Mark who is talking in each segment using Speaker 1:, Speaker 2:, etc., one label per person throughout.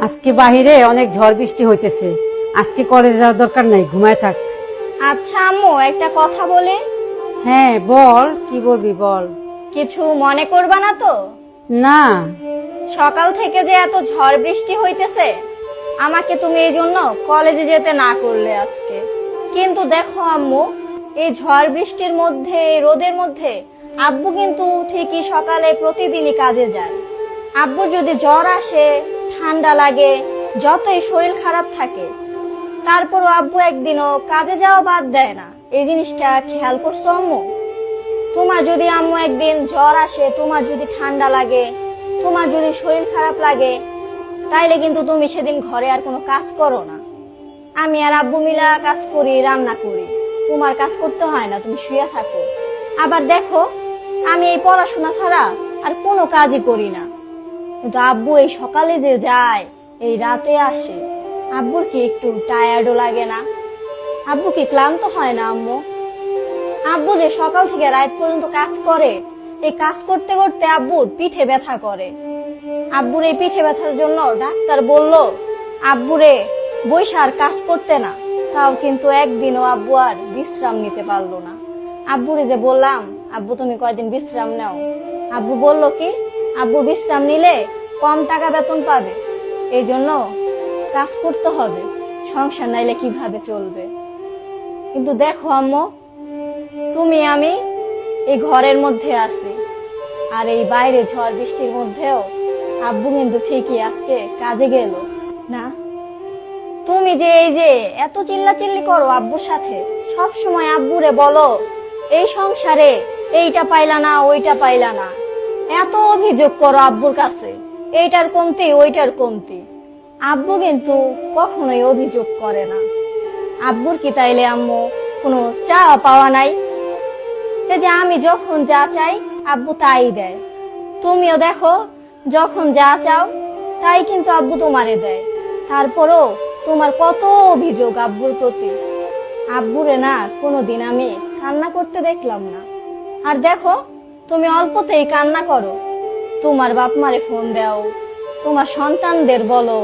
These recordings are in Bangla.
Speaker 1: আজকে বাহিরে অনেক ঝড় বৃষ্টি হইতেছে, আজকে কলেজে যাওয়ার দরকার নাই, ঘুমায় থাক।
Speaker 2: আচ্ছা আম্মু, একটা কথা বলি।
Speaker 1: হ্যাঁ বল, কি বলবি বল।
Speaker 2: কিছু মনে করবা না তো?
Speaker 1: না।
Speaker 2: সকাল থেকে যে এত ঝড় বৃষ্টি হইতেছে, আমাকে তুমি এই জন্য কলেজে যেতে না করলে আজকে। কিন্তু দেখো আম্মু, এই ঝড় বৃষ্টির মধ্যে, এই রোদের মধ্যে আব্বু কিন্তু ঠিকই সকালে প্রতিদিনই কাজে যায়। আব্বুর যদি জ্বর আসে, ঠান্ডা লাগে, যতই শরীর খারাপ থাকে, তারপরও আব্বু একদিনও কাজে যাওয়া বাদ দেয় না। এই জিনিসটা খেয়াল করছো আম্মু? তোমার যদি আম্মু একদিন জ্বর আসে, তোমার যদি ঠান্ডা লাগে, তোমার যদি শরীর খারাপ লাগে, তাইলে কিন্তু তুমি সেদিন ঘরে আর কোনো কাজ করো না। আমি আর আব্বু মিলা কাজ করি, রান্না করি। তোমার কাজ করতে হয় না, তুমি শুয়ে থাকো। আবার দেখো, আমি এই পড়াশোনা ছাড়া আর কোনো কাজই করি না। কিন্তু আব্বু এই সকালে যে যায়, এই রাতে আসে, আব্বুর কি একটু টায়ার্ডও লাগে না? আব্বু কি ক্লান্ত হয় না আম্মু? আব্বু যে সকাল থেকে রাত পর্যন্ত কাজ করে, এই কাজ করতে করতে আব্বুর পিঠে ব্যথা করে। আব্বুর এই পিঠে ব্যথার জন্য ডাক্তার বলল আব্বুরে বইসা আর কাজ করতে না। তাও কিন্তু একদিনও আব্বু আর বিশ্রাম নিতে পারলো না। আব্বুরে যে বললাম, আব্বু তুমি কয়দিন বিশ্রাম নাও, আব্বু বলল কি, আব্বু বিশ্রাম নিলে কম টাকা বেতন পাবে, এই জন্য কাজ করতে হবে, সংসার নাইলে কিভাবে চলবে। কিন্তু দেখো আম্মু, তুমি আমি এই ঘরের মধ্যে আছি, আর এই বাইরে ঝড় বৃষ্টির মধ্যেও আব্বু কিন্তু ঠিকই আজকে কাজে গেল না। তুমি যে এই যে এত চিল্লাচিল্লি করো আব্বুর সাথে, সব সময় আব্বুরে বলো এই সংসারে এইটা পাইলা না, ওইটা পাইলা না, এত অভিযোগ করো আব্বুর কাছে, এইটার কমতি ওইটার কমতি। আব্বু কিন্তু কখনোই অভিযোগ করে না। আব্বুর কি তাইলে আম্মু কোনো চাওয়া পাওয়া নাই? এই যে আমি যখন যা চাই আব্বু তাই দেয়। তুমিও দেখো, যখন যা চাও তাই কিন্তু আব্বু তোমারে দেয়। তারপরও তোমার কত অভিযোগ আব্বুর প্রতি। আব্বুরে না কোনোদিন আমি কান্না করতে দেখলাম না। আর দেখো, তুমি অল্পতেই কান্না করো, তোমার বাপ মারে ফোন দাও, তোমার সন্তানদের বলো,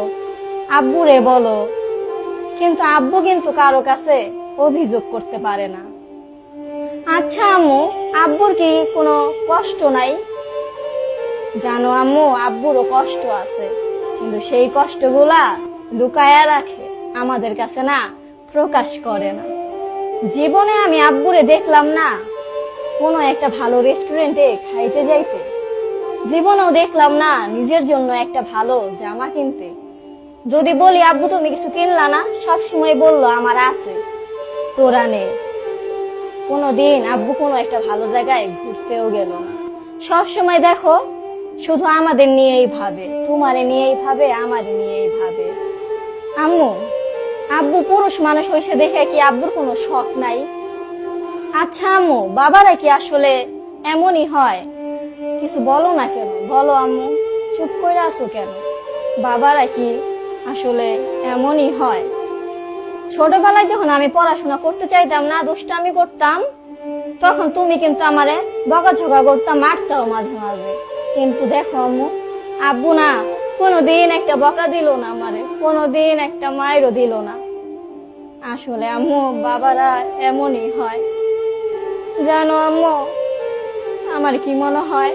Speaker 2: আব্বুরে বলো, কিন্তু আব্বু কিন্তু কারো কাছে অভিযোগ করতে পারে না। আচ্ছা আম্মু, আব্বুর কি কোনো কষ্ট নাই? জানো আম্মু, আব্বুরও কষ্ট আছে, কিন্তু সেই কষ্টগুলা লুকায়া রাখে, আমাদের কাছে না প্রকাশ করে না। জীবনে আমি আব্বুরে দেখলাম না কোনো একটা ভালো রেস্টুরেন্টে খাইতে যাইতে, জীবনেও দেখলাম না নিজের জন্য একটা ভালো জামা কিনতে। যদি বলি আব্বু তুমি কিছু কিনলা না, সব সময় বললো আমার আছে, তোরা নে। কোনোদিন আব্বু কোনো একটা ভালো জায়গায় ঘুরতেও গেল না। সব সময় দেখো শুধু আমাদের নিয়েই ভাবে, তোমারে নিয়েই ভাবে, আমারে নিয়েই ভাবে। আম্মু, আব্বু পুরুষ মানুষ হয়েছে দেখে কি আব্বুর কোনো শখ নাই? আচ্ছা আম্মু, বাবারা কি আসলে এমনই হয়? কিছু বলো না কেন, বলো আম্মু, চুপ করে আসো কেন? বাবারা কি আসলে এমনই হয়? ছোটবেলায় যখন আমি পড়াশোনা করতে চাইতাম না, দুষ্টামি করতাম, তখন তুমি কিন্তু আমারে বকাঝকা করতাম, মারতাও মাঝে মাঝে। কিন্তু দেখো আম্মু, আব্বু না কোনোদিন একটা বকা দিল না আমারে, কোনোদিন একটা মায়েরও দিল না। আসলে আম্মু, বাবারা এমনই হয়। জানো আম্মু, আমার কি মনে হয়,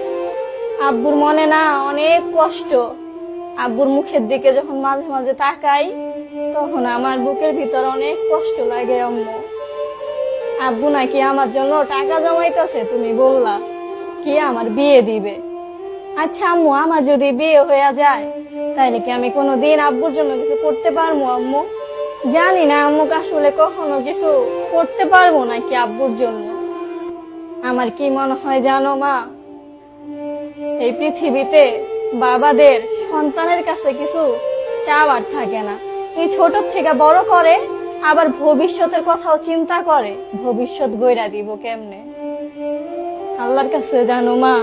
Speaker 2: আব্বুর মনে না অনেক কষ্ট। আব্বুর মুখের দিকে যখন মাঝে মাঝে তাকাই, তখন আমার বুকের ভিতর অনেক কষ্ট লাগে আম্মু। আব্বু নাকি আমার জন্য টাকা জমাইতেছে, তুমি বললা কি আমার বিয়ে দিবে। আচ্ছা আম্মু, আমার যদি বিয়ে হয়ে যায়, তাইলে কি আমি কোনোদিন আব্বুর জন্য কিছু করতে পারবো আম্মু? জানি না আম্মু, আসলে কখনো কিছু করতে পারবো নাকি আব্বুর জন্য। আমার কি মনে হয় জানো মা, এই পৃথিবীতে বাবাদের সন্তানের কাছে কিছু চাওয়ার থাকে না। এই ছোট থেকে বড় করে, আবার ভবিষ্যতের কথাও চিন্তা করে, ভবিষ্যৎ গইরা দিব কেমনে। আল্লাহর কাছে জানো মা,